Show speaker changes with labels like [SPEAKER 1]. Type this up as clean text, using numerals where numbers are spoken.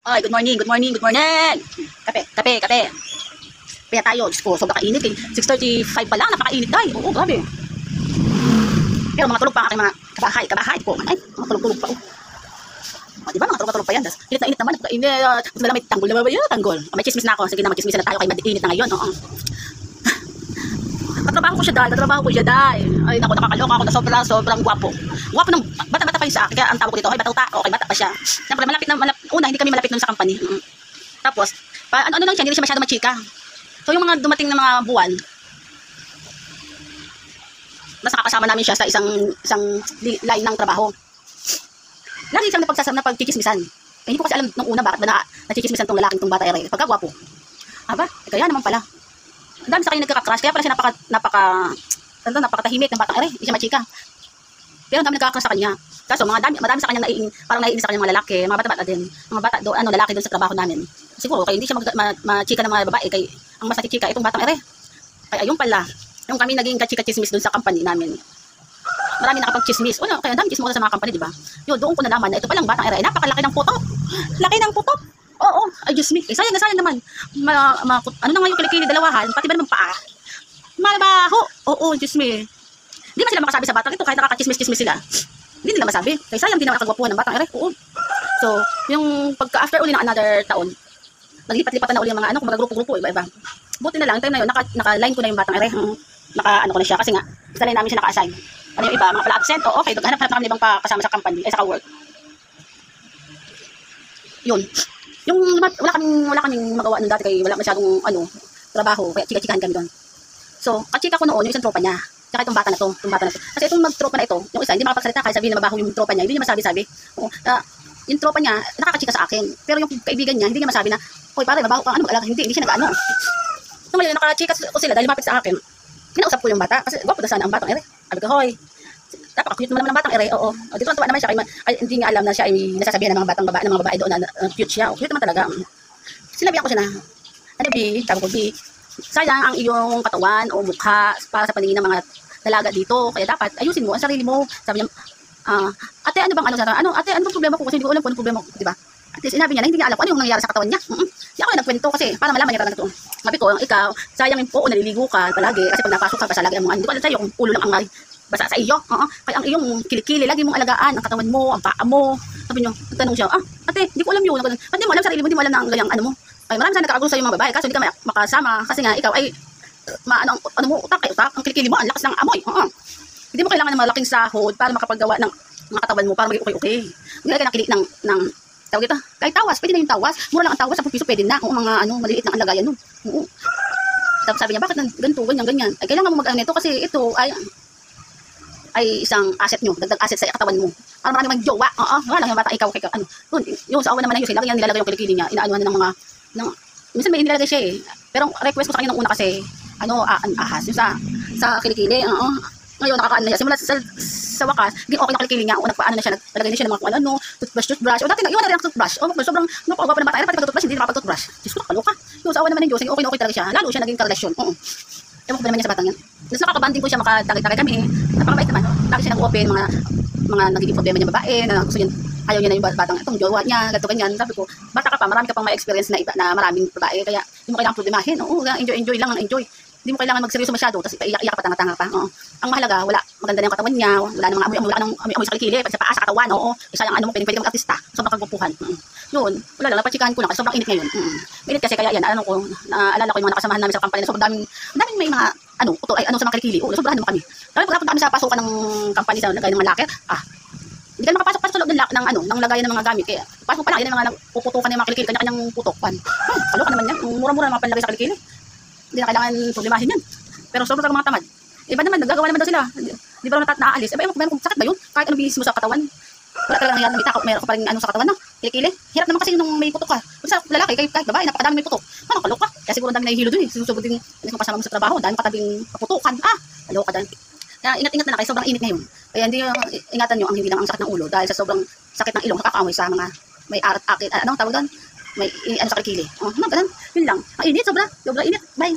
[SPEAKER 1] Ay, good morning, good morning, good morning. Kape, kape, kape. Kaya tayo, Diyos ko, sobrang kainit eh. 6:35 pa lang, napakainit tayo. Oo, grabe. Pero mga tulog pa ang aking mga kabahay ko. Ay, mga tulog-tulog pa. Diba, mga tulog-tulog pa yan. Das, init na init naman, napakainit. Gusto nila may tanggol na ba yun? Tanggol. May chismis na ako. Sige na, mag-chismis na tayo kay init na ngayon. Oo. Katrabaho ko siya dahil. Ay, naku, nakakaloka ako na sobrang gwapo. Gwapo ng, bata-bata pa yun sa akin. Kaya ang tawag ko dito, ay, bata-uta. Okay, bata pa siya. Siyempre, una, hindi kami malapit nun sa company. Tapos, ano lang siya, hindi siya masyado machika. So, yung mga dumating na mga buwan, mas nakakasama namin siya sa isang line ng trabaho. Lagi siyang napagchichismisan. Eh, hindi ko kasi alam nung una bakit ba nachichismisan tong lalaking tong bata ere. Pagkagwapo. Aba, kaya naman pala. Ang dami sa kanya nagkaka-crush, kaya pala siya napakatahimik ng batang ere. Hindi siya machika. Pero ang dami nagkaka-crush sa kanya. Kaso, madami sa kanya parang naiinis sa kanya mga lalaki, mga bata-bata din. Mga bata doon, lalaki doon sa trabaho namin. Siguro, kaya hindi siya machika ng mga babae. Kaya ang mas nachika itong batang ere. Kaya yung pala, yung kami naging kachika-chismis doon sa company namin. Marami nakapag-chismis. Kaya dami chismis sa mga company, di ba? Yun, doon ko nalaman na ito palang batang ere. Napakalaki ng putok. Laki ng putok. Oo, ay Diyos me. Sayang naman. Ano na nga yung kilikili dalawahan, pati ba naman paa? Malabaho. Oo, Diyos me. Hindi ba sila makasabi sa batang ito kahit nakakachismis-chismis sila? Hindi nila masabi. Kaya sayang din naman nakagwapuhan ng batang ere. Oo. So, yung after uli ng another taon, naglipat-lipatan na uli yung mga kumbaga grupo-grupo, iba-iba. Buti na lang, time na yun, naka-line ko na yung batang ere. Naka-ano ko na siya kasi nga, sa line namin siya naka-assign. Ano yung iba, mga pala absent, o okay, hanap na kami ibang kasama sa company, sa ka-work. Yun. Yung wala kaming magawa nung dati kaya wala masyadong trabaho, kaya chika-chikahan kami doon. So, kachika ko noon yung isang tropa niya. Tsaka itong bata na to. Kasi itong magtropa na ito, yung isa, hindi makapagsalita kahit sabihin na mabaho yung tropa niya, hindi niya masabi-sabi. Yung tropa niya, nakakachika sa akin. Pero yung kaibigan niya, hindi niya masabi na, hoy pare, mabaho ka, mag-alala, hindi siya nag-ano. So, ngayon, nakachika ko sila dahil lumapit sa akin. Kinausap ko yung bata, kasi gwapo na sana ang batang ere. Sabi ko, hoy, napaka-cute naman ng batang ere, oo. Dito tuwa naman siya, hindi niya alam na siya ay nasasabihan ng mga babae doon na cute siya. Cute naman talaga. Sinabihan ko siya na, ano B, sabi ko B, sayang ang iyong katawan o mukha para sa paningin ng mga dalaga dito. Kaya dapat ayusin mo ang sarili mo. Sabi niya, ate, ano bang ate, ano bang problema ko? Kasi hindi ko alam kung ano problema ko, di ba? At sinabi niya na hindi niya alam kung ano yung nangyayari sa katawan niya. Di ako yung nagkwento kasi para malaman niya talaga ito. Sabi ko, ikaw, sayang yung oo, naliligo ka palagi kasi pag napasok ka basa lagi ang mga, hindi ko alam sa'yo kung ulo lang ang basa sa iyo. Kaya ang iyong kilikili, lagi mong alagaan ang katawan mo, ang paa mo. Sabi niyo, nagtanong siya, ate, hindi ko alam yun. Ba't di mo alam sarili mo, hindi mo alam na ang gayang ano mo? Ay, marami sana nakakagulo sa'yo mga babae, kaso hindi ka makasama kasi nga ikaw ay ano mo, utak, ang kilikili mo, ang lakas ng amoy. Hindi mo kailangan ng malaking sahod para makapaggawa ng mga katawan mo para maging okay. Hindi ka nakilig ng tawag ito, kahit tawas, pwede na yung tawas. Mura lang ang tawas, 10 piso pwede na. Kung mga maliliit na ang lagayan nun. Tapos sabi niya, bakit ganito, ganyan. Ay, kailangan mo mag-ano nito kasi ito ay isang asset nyo, dagdag asset sa katawan mo. Para marami mag-jowa. Wala lang yung bata, ikaw, yun, sa awan naman na yun, lagi niyang nilalagay yung kilikili niya, inaanuhan na ng mga, minsan may nilalagay siya eh. Pero request ko sa kanya nung una kasi, ahas, yung sa kilikili, ngayon nakakaano na siya. Simula sa wakas, okay na kilikili niya. Nagpaano na siya, nalagay na siya ng mga toothbrush. O dati iwan na rin ang toothbrush. Sobrang napakagwapo ng bata. Pati pag-toothbrush, hindi nakapag-toothbrush. Diyos ko, nakaloka. Yung sa awan naman ng Diyos, okay talaga siya. Lalo siya naging karelasyon. Ewan ko ba naman niya sa batang yan. Tapos nakakabanding ko siya, makatagay-tagay kami. Napakabait naman. Lagi siya nag-open, mga nagiging problema niya babae, na gusto niya, ayaw niya na yung batang itong jowa niya, gato ganyan. Sabi ko, bata ka pa, marami ka pang may experience na iba, na maraming babae, kaya hindi mo kailangan problemahin. Enjoy lang, enjoy. Hindi mo kailangan magseryoso masyado, tapos iyak pa, tanga-tanga pa. Ang mahalaga, maganda na yung katawan niya, wala namang amoy sa kilikili, pati sa paa, sa katawan, isa yung pwede kang artista, sobrang kagwapuhan. Yun, wala lang, napachikahan ko na kasi sobrang init ngayon. Init kasi kaya yan, naalala ko yung mga nakasamahan namin sa company na sobrang daming may mga, sa mga kilikili, sobrahan naman kami. Dahil pagkapunta kami sa pasukan ng company sa lagay ng mga locker, hindi ka makapasok sa loob ng lagayan ng mga gamit. Kaya, pasok pa lang, yan ang mga puputukan ng mga kilikili, kanya-kanyang putok. Kaloka naman yan, mura-mura naman panlagay sa kilikili. Hindi na kailangan problemahin yan. Pero sobrang mga tamad. Iba naman, nagagawa naman daw sila. Di ba naman naalis? Ewan ko, sakit ba yun? Kahit anong bihis mo sa katawan. Wala talaga nangyari, meron ko pa rin sa katawan, kilikili. Hirap naman kasi nung may putok ka. Kung sa lalaki, kahit babae, napakadami may putok. Kaloka. Kaya siguro ang dami nahihilo dun eh. Susugod din, hindi kasama mo sa trabaho, dahil katabing paputukan. Kaloka dahil. Kaya ingat-ingat na kayo, sobrang init ngayon. Kaya hindi ingatan nyo ang hindi lang ang sakit ng ulo dahil sa sobrang sakit ng ilong, nakakaamoy sa mga may arat-akit, tawag doon? May sa kilikili. Ganun. Yun lang. Ang init, sobra init. Bye.